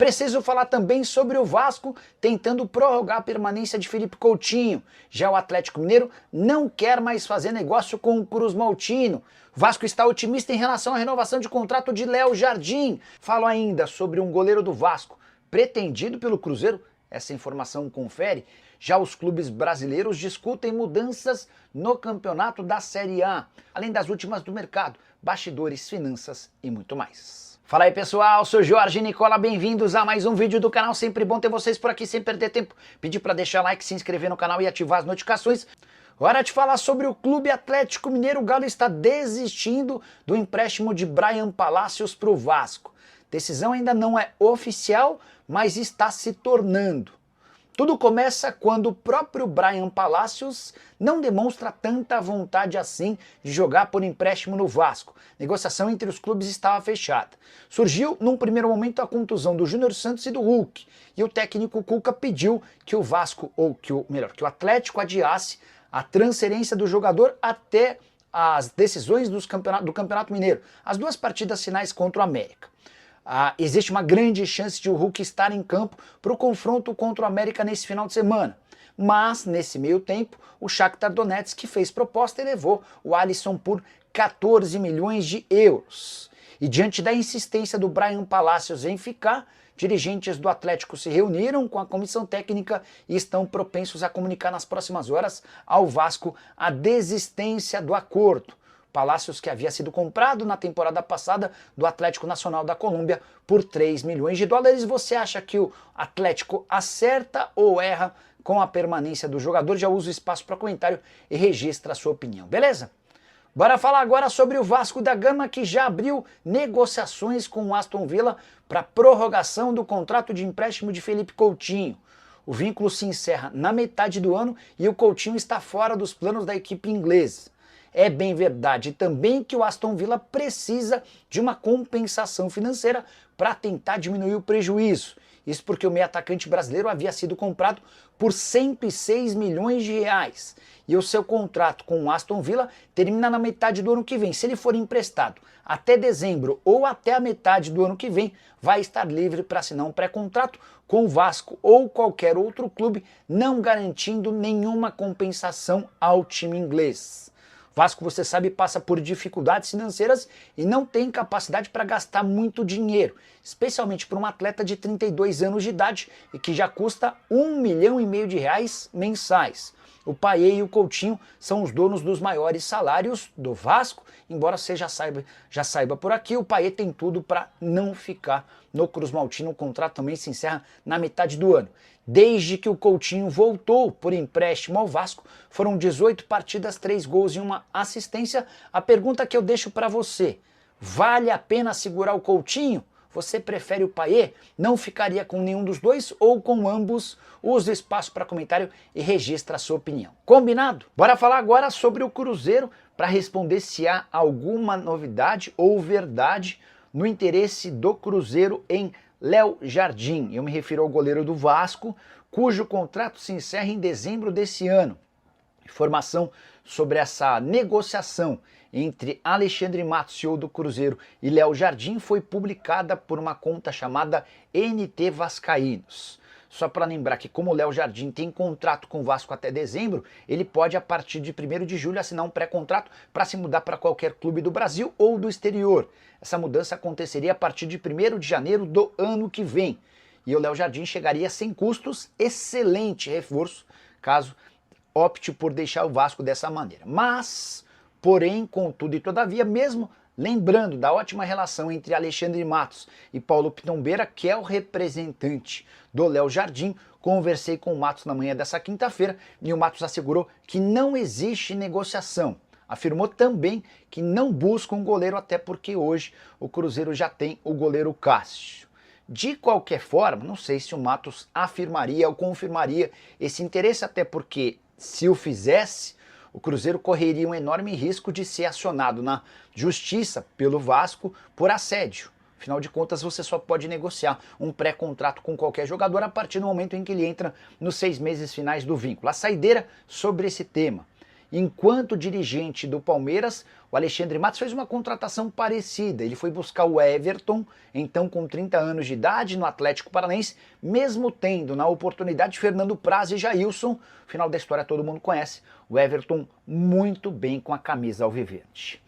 Preciso falar também sobre o Vasco tentando prorrogar a permanência de Felipe Coutinho. Já o Atlético Mineiro não quer mais fazer negócio com o Cruz Maltino. O Vasco está otimista em relação à renovação de contrato de Léo Jardim. Falo ainda sobre um goleiro do Vasco pretendido pelo Cruzeiro. Essa informação confere. Já os clubes brasileiros discutem mudanças no campeonato da Série A, além das últimas do mercado, bastidores, finanças e muito mais. Fala aí pessoal, sou Jorge Nicola, bem-vindos a mais um vídeo do canal, sempre bom ter vocês por aqui sem perder tempo. Pedir para deixar like, se inscrever no canal e ativar as notificações. Hora de falar sobre o Clube Atlético Mineiro. O Galo está desistindo do empréstimo de Bryan Palacios para o Vasco. Decisão ainda não é oficial, mas está se tornando. Tudo começa quando o próprio Bryan Palacios não demonstra tanta vontade assim de jogar por empréstimo no Vasco. A negociação entre os clubes estava fechada. Surgiu num primeiro momento a contusão do Júnior Santos e do Hulk, e o técnico Cuca pediu que o Vasco, ou que o Atlético adiasse a transferência do jogador até as decisões do Campeonato Mineiro, as duas partidas finais contra o América. Existe uma grande chance de o Hulk estar em campo para o confronto contra o América nesse final de semana. Mas, nesse meio tempo, o Shakhtar Donetsk fez proposta e levou o Alisson por 14 milhões de euros. E diante da insistência do Bryan Palacios em ficar, dirigentes do Atlético se reuniram com a comissão técnica e estão propensos a comunicar nas próximas horas ao Vasco a desistência do acordo. Palacios, que havia sido comprado na temporada passada do Atlético Nacional da Colômbia por 3 milhões de dólares. Você acha que o Atlético acerta ou erra com a permanência do jogador? Já usa o espaço para comentário e registra a sua opinião, beleza? Bora falar agora sobre o Vasco da Gama, que já abriu negociações com o Aston Villa para prorrogação do contrato de empréstimo de Felipe Coutinho. O vínculo se encerra na metade do ano e o Coutinho está fora dos planos da equipe inglesa. É bem verdade também que o Aston Villa precisa de uma compensação financeira para tentar diminuir o prejuízo. Isso porque o meio atacante brasileiro havia sido comprado por 106 milhões de reais. E o seu contrato com o Aston Villa termina na metade do ano que vem. Se ele for emprestado até dezembro ou até a metade do ano que vem, vai estar livre para assinar um pré-contrato com o Vasco ou qualquer outro clube, não garantindo nenhuma compensação ao time inglês. Vasco, você sabe, passa por dificuldades financeiras e não tem capacidade para gastar muito dinheiro, especialmente para um atleta de 32 anos de idade e que já custa R$1,5 milhão de reais mensais. O Payet e o Coutinho são os donos dos maiores salários do Vasco, embora você já saiba por aqui, o Payet tem tudo para não ficar no Cruz Maltino. O contrato também se encerra na metade do ano. Desde que o Coutinho voltou por empréstimo ao Vasco, foram 18 partidas, 3 gols e 1 assistência. A pergunta que eu deixo para você: vale a pena segurar o Coutinho? Você prefere o Payet? Não ficaria com nenhum dos dois ou com ambos? Use o espaço para comentário e registra a sua opinião. Combinado? Bora falar agora sobre o Cruzeiro para responder se há alguma novidade ou verdade no interesse do Cruzeiro em Léo Jardim. Eu me refiro ao goleiro do Vasco, cujo contrato se encerra em dezembro desse ano. Informação sobre essa negociação entre Alexandre Matos, CEO do Cruzeiro, e Léo Jardim foi publicada por uma conta chamada NT Vascaínos. Só para lembrar que, como o Léo Jardim tem contrato com o Vasco até dezembro, ele pode, a partir de 1º de julho, assinar um pré-contrato para se mudar para qualquer clube do Brasil ou do exterior. Essa mudança aconteceria a partir de 1º de janeiro do ano que vem. E o Léo Jardim chegaria sem custos, excelente reforço, caso opte por deixar o Vasco dessa maneira. Mas, porém, contudo e todavia, mesmo lembrando da ótima relação entre Alexandre Matos e Paulo Pitombeira, que é o representante do Léo Jardim, conversei com o Matos na manhã dessa quinta-feira e o Matos assegurou que não existe negociação. Afirmou também que não busca um goleiro, até porque hoje o Cruzeiro já tem o goleiro Cássio. De qualquer forma, não sei se o Matos afirmaria ou confirmaria esse interesse, até porque, se o fizesse, o Cruzeiro correria um enorme risco de ser acionado na justiça pelo Vasco por assédio. Afinal de contas, você só pode negociar um pré-contrato com qualquer jogador a partir do momento em que ele entra nos 6 meses finais do vínculo. A saideira sobre esse tema. Enquanto dirigente do Palmeiras, o Alexandre Matos fez uma contratação parecida. Ele foi buscar o Everton, então com 30 anos de idade, no Atlético Paranaense, mesmo tendo na oportunidade Fernando Praz e Jailson. Final da história todo mundo conhece. O Everton muito bem com a camisa alviverde.